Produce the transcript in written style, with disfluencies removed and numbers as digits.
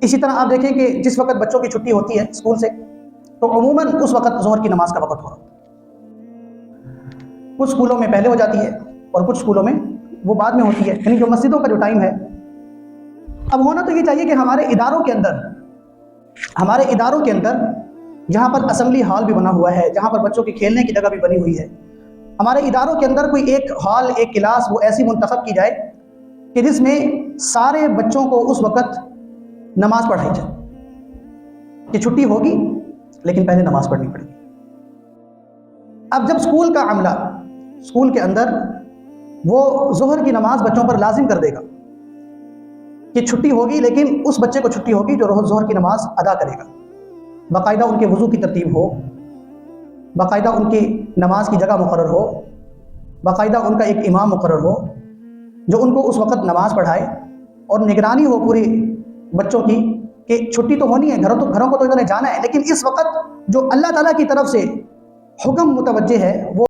اسی طرح آپ دیکھیں کہ جس وقت بچوں کی چھٹی ہوتی ہے اسکول سے تو عموماً اس وقت ظہر کی نماز کا وقت ہو رہا ہے. کچھ اسکولوں میں پہلے ہو جاتی ہے اور کچھ اسکولوں میں وہ بعد میں ہوتی ہے، یعنی جو مسجدوں کا جو ٹائم ہے. اب ہونا تو یہ چاہیے کہ ہمارے اداروں کے اندر جہاں پر اسمبلی ہال بھی بنا ہوا ہے، جہاں پر بچوں کے کھیلنے کی جگہ بھی بنی ہوئی ہے، ہمارے اداروں کے اندر کوئی ایک ہال، ایک کلاس وہ ایسی منتخب کی جائے کہ جس میں سارے بچوں کو اس وقت نماز پڑھائی جائے کہ چھٹی ہوگی لیکن پہلے نماز پڑھنی پڑے گی. اب جب اسکول کا عملہ اسکول کے اندر وہ ظہر کی نماز بچوں پر لازم کر دے گا کہ چھٹی ہوگی لیکن اس بچے کو چھٹی ہوگی جو ظہر کی نماز ادا کرے گا، باقاعدہ ان کے وضو کی ترتیب ہو، باقاعدہ ان کی نماز کی جگہ مقرر ہو، باقاعدہ ان کا ایک امام مقرر ہو جو ان کو اس وقت نماز پڑھائے، اور نگرانی ہو پوری بچوں کی کہ چھٹی تو ہونی ہے، گھروں کو تو انہوں نے جانا ہے، لیکن اس وقت جو اللہ تعالیٰ کی طرف سے حکم متوجہ ہے وہ